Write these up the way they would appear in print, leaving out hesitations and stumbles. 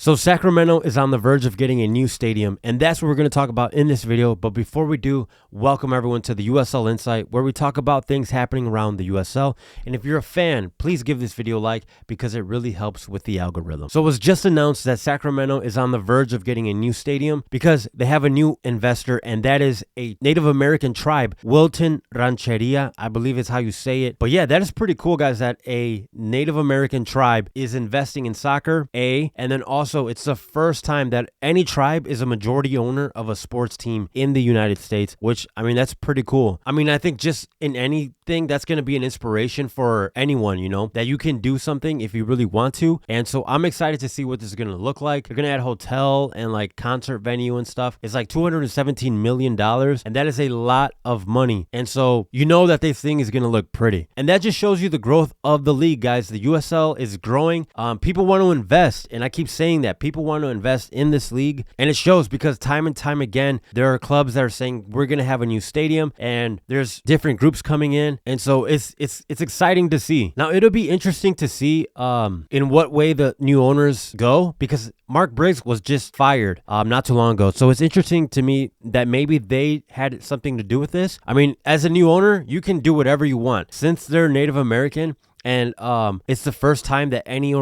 So Sacramento is on the verge of getting a new stadium, and that's what we're going to talk about in this video. But before we do, welcome everyone to the USL Insight, where we talk about things happening around the USL. And if you're a fan, please give this video a like because it really helps with the algorithm. So it was just announced that Sacramento is on the verge of getting a new stadium because they have a new investor, and that is a Native American tribe, Wilton Rancheria, I believe is how you say it. But yeah, that is pretty cool, guys, that a Native American tribe is investing in soccer, and then also it's the first time that any tribe is a majority owner of a sports team in the United States, which, I mean, that's pretty cool. I mean, I think just in anything, that's going to be an inspiration for anyone, you know, that you can do something if you really want to. And so I'm excited to see what this is going to look like. They're going to add hotel and like concert venue and stuff. It's like $217 million, and that is a lot of money. And so you know that this thing is going to look pretty. And that just shows you the growth of the league, guys. The USL is growing. People want to invest, and I keep saying that people want to invest in this league, and it shows because time and time again there are clubs that are saying we're going to have a new stadium, and there's different groups coming in, and so it's exciting to see. Now it'll be interesting to see in what way the new owners go, because Mark Briggs was just fired not too long ago, so it's interesting to me that maybe they had something to do with this. I mean, as a new owner, you can do whatever you want since they're Native American. And it's the first time that any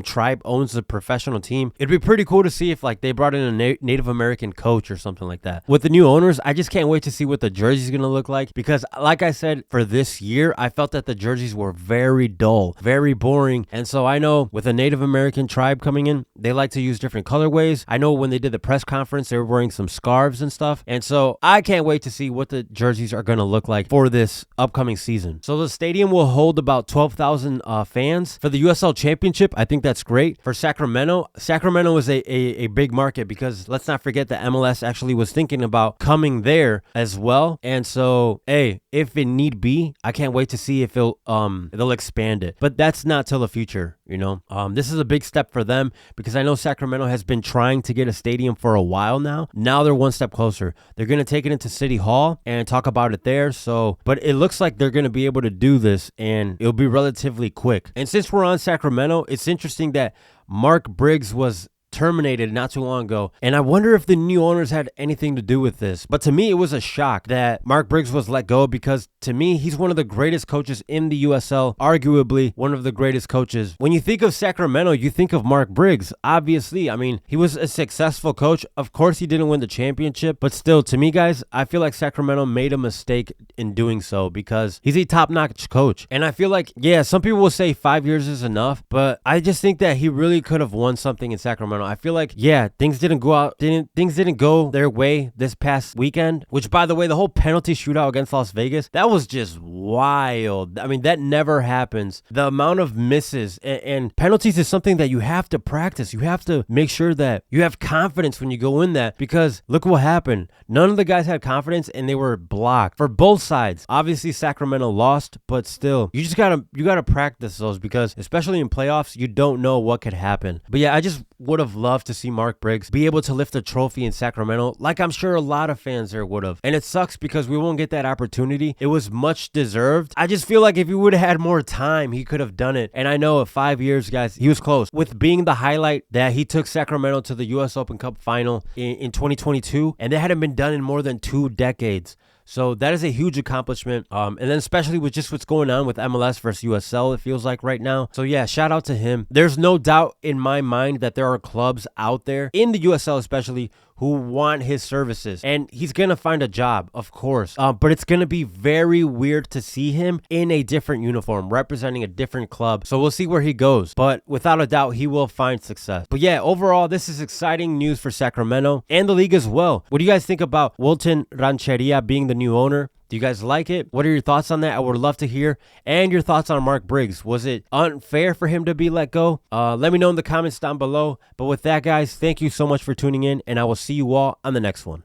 tribe owns a professional team. It'd be pretty cool to see if like they brought in a Native American coach or something like that. With the new owners, I just can't wait to see what the jersey is going to look like, because like I said, for this year, I felt that the jerseys were very dull, very boring. And so I know with a Native American tribe coming in, they like to use different colorways. I know when they did the press conference, they were wearing some scarves and stuff. And so I can't wait to see what the jerseys are going to look like for this upcoming season. So the stadium will hold about 12,000 fans for the USL Championship. I think that's great. For Sacramento is a big market, because let's not forget that MLS actually was thinking about coming there as well. And so, hey, if it need be, I can't wait to see if they'll expand it. But that's not till the future, you know. This is a big step for them, because I know Sacramento has been trying to get a stadium for a while now. Now they're one step closer. They're going to take it into City Hall and talk about it there. So, but it looks like they're going to be able to do this, and it'll be relatively quick. And since we're on Sacramento, it's interesting that Mark Briggs was terminated not too long ago, and I wonder if the new owners had anything to do with this. But to me, it was a shock that Mark Briggs was let go, because to me, he's one of the greatest coaches in the USL, arguably one of the greatest coaches. When you think of Sacramento, you think of Mark Briggs. Obviously, I mean, he was a successful coach. Of course, he didn't win the championship, but still, to me, guys, I feel like Sacramento made a mistake in doing so, because he's a top-notch coach. And I feel like, yeah, some people will say 5 years is enough, but I just think that he really could have won something in Sacramento. I feel like, yeah, things didn't go their way this past weekend, which, by the way, the whole penalty shootout against Las Vegas, that was just wild. I mean, that never happens. The amount of misses and penalties is something that you have to practice. You have to make sure that you have confidence when you go in that, because look what happened. None of the guys had confidence, and they were blocked for both sides. Obviously, Sacramento lost, but still, you gotta practice those, because especially in playoffs, you don't know what could happen. But yeah, I just would have loved to see Mark Briggs be able to lift a trophy in Sacramento, like I'm sure a lot of fans there would have. And it sucks because we won't get that opportunity. It was much deserved. I just feel like if he would have had more time, he could have done it. And I know 5 years, guys, he was close with being the highlight that he took Sacramento to the US Open Cup final in 2022, and that hadn't been done in more than 2 decades. So that is a huge accomplishment. And then especially with just what's going on with MLS versus USL, it feels like right now. So yeah, shout out to him. There's no doubt in my mind that there are clubs out there in the USL especially who want his services, and he's gonna find a job, of course, but it's gonna be very weird to see him in a different uniform representing a different club. So we'll see where he goes, but without a doubt he will find success. But yeah, overall, this is exciting news for Sacramento and the league as well. What do you guys think about Wilton Rancheria being the new owner? Do you guys like it? What are your thoughts on that? I would love to hear. And your thoughts on Mark Briggs. Was it unfair for him to be let go? Let me know in the comments down below. But with that, guys, thank you so much for tuning in, and I will see you all on the next one.